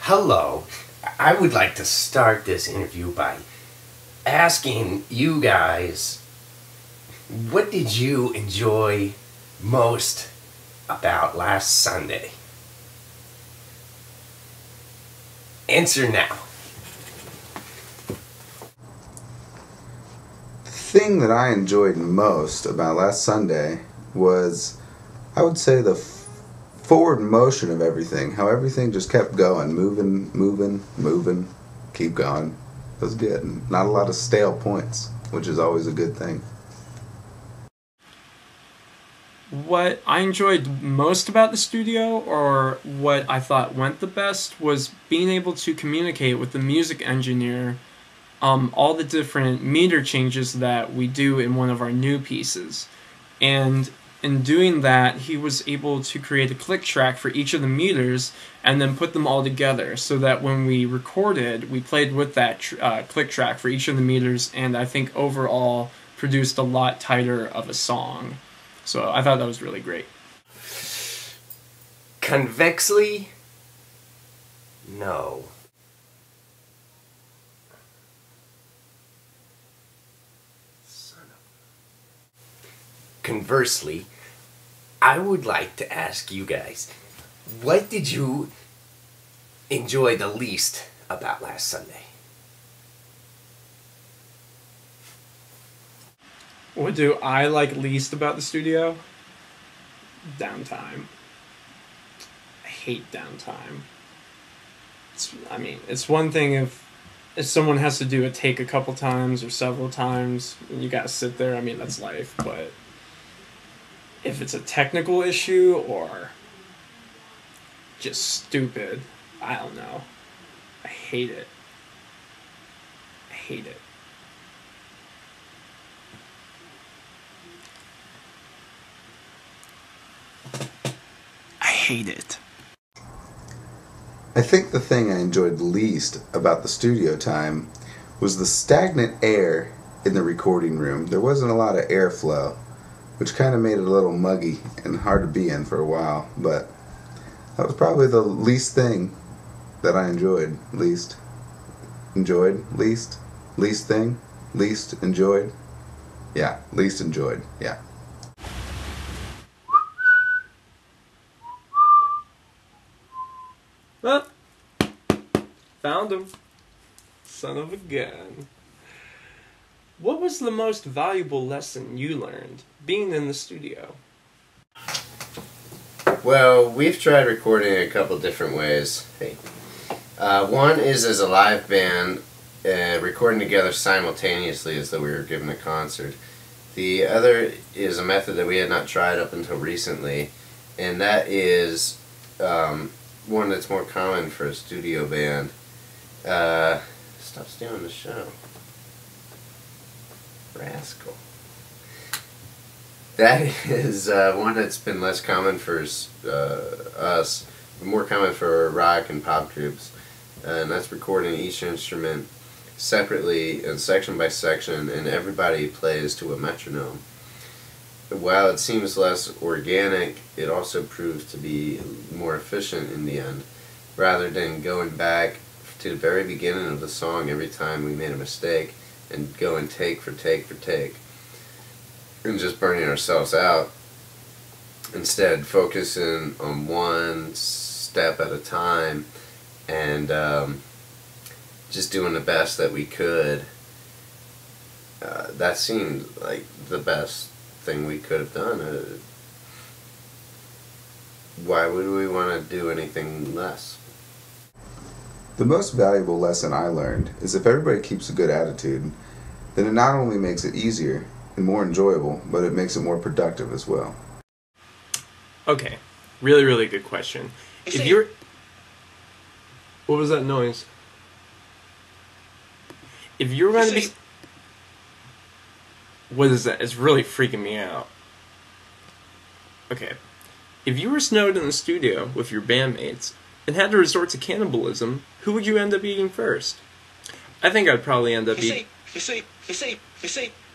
Hello. I would like to start this interview by asking you guys, what did you enjoy most about last Sunday? Answer now. The thing that I enjoyed most about last Sunday was, I would say, the forward motion of everything. How everything just kept going, moving, keep going. It was good. And not a lot of stale points, which is always a good thing. What I enjoyed most about the studio, or what I thought went the best, was being able to communicate with the music engineer all the different meter changes that we do in one of our new pieces. And in doing that, he was able to create a click track for each of the meters and then put them all together so that when we recorded, we played with that click track for each of the meters, and I think overall produced a lot tighter of a song. So I thought that was really great. Convexly? No. Conversely, I would like to ask you guys, what did you enjoy the least about last Sunday? What do I like least about the studio? Downtime. I hate downtime. It's one thing if someone has to do a take a couple times or several times, and you gotta sit there, that's life, but if it's a technical issue or just stupid, I don't know. I hate it. I hate it. I hate it. I think the thing I enjoyed least about the studio time was the stagnant air in the recording room. There wasn't a lot of airflow, which kind of made it a little muggy and hard to be in for a while, but that was probably the least thing that I enjoyed. Least enjoyed? Least thing? Least enjoyed? Yeah, least enjoyed, yeah. Ah, found him. Son of a gun. What was the most valuable lesson you learned being in the studio? Well, we've tried recording a couple different ways. One is as a live band, recording together simultaneously as though we were giving a concert. The other is a method that we had not tried up until recently, and that is one that's more common for a studio band. Stop stealing the show. Rascal. That is one that's been less common for us, more common for rock and pop groups, and that's recording each instrument separately and section by section, and everybody plays to a metronome. While it seems less organic, it also proves to be more efficient in the end, rather than going back to the very beginning of the song every time we made a mistake and going take for take for take and just burning ourselves out. Instead, focusing on one step at a time and just doing the best that we could. That seemed like the best thing we could have done. Why would we want to do anything less? The most valuable lesson I learned is if everybody keeps a good attitude, then it not only makes it easier and more enjoyable, but it makes it more productive as well. Okay, really, really good question. If you're... What was that noise? If you're going to be... What is that? It's really freaking me out. Okay. If you were snowed in the studio with your bandmates and had to resort to cannibalism, who would you end up eating first? I think I'd probably end up eating...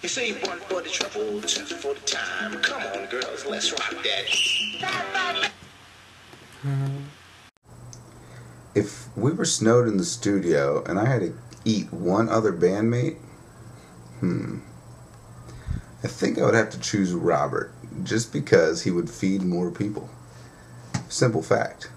You see, one for the trouble, two for the time. Come on, girls, let's rock that. If we were snowed in the studio and I had to eat one other bandmate, I think I would have to choose Robert, just because he would feed more people. Simple fact.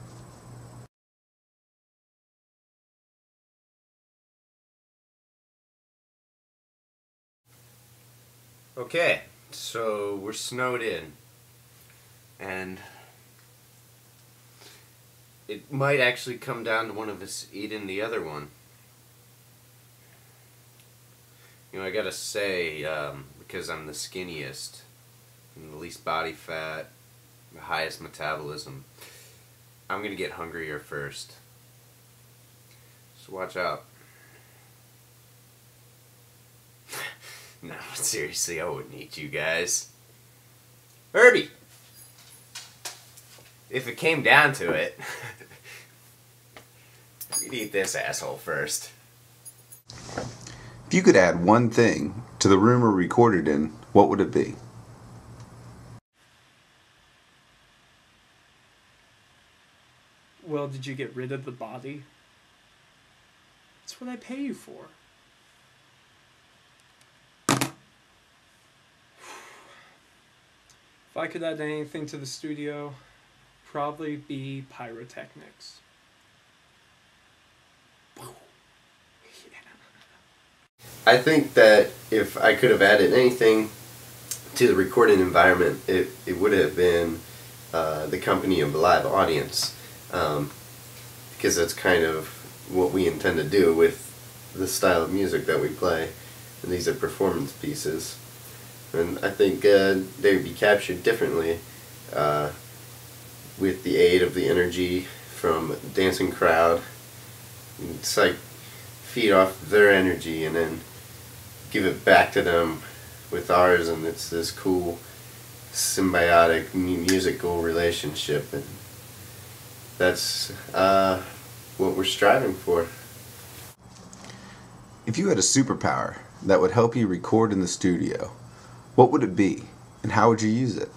Okay, so we're snowed in, and it might actually come down to one of us eating the other one. You know, I gotta say, because I'm the skinniest, and the least body fat, the highest metabolism, I'm gonna get hungrier first. So watch out. No, seriously, I wouldn't eat you guys. Herbie! If it came down to it, we'd eat this asshole first. If you could add one thing to the room we're recorded in, what would it be? Well, did you get rid of the body? That's what I pay you for. If I could add anything to the studio, probably be pyrotechnics. I think that if I could have added anything to the recording environment, it would have been the company of a live audience, because that's kind of what we intend to do with the style of music that we play, and these are performance pieces. And I think they would be captured differently with the aid of the energy from a dancing crowd. It's like feed off their energy and then give it back to them with ours, and it's this cool symbiotic musical relationship, and that's what we're striving for. If you had a superpower that would help you record in the studio, what would it be, and how would you use it?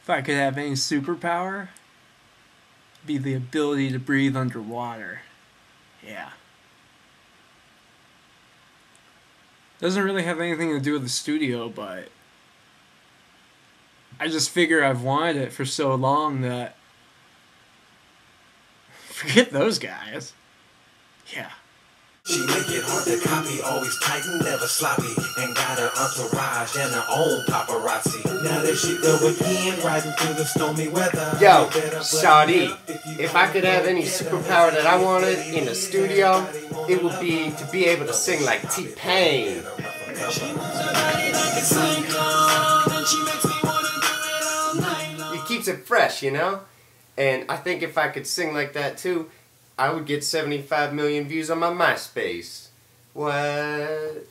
If I could have any superpower, it'd be the ability to breathe underwater. Yeah. Doesn't really have anything to do with the studio, but I just figure I've wanted it for so long that forget those guys. Yeah. She make it hard to copy, always tight and never sloppy, and got her entourage and her own paparazzi. Now there she go again, riding through the stormy weather. Yo, Shawty, if I could have any superpower that I wanted in the studio, it would be to be able to sing like T-Pain. It keeps it fresh, you know? And I think if I could sing like that too, I would get 75 million views on my MySpace. What?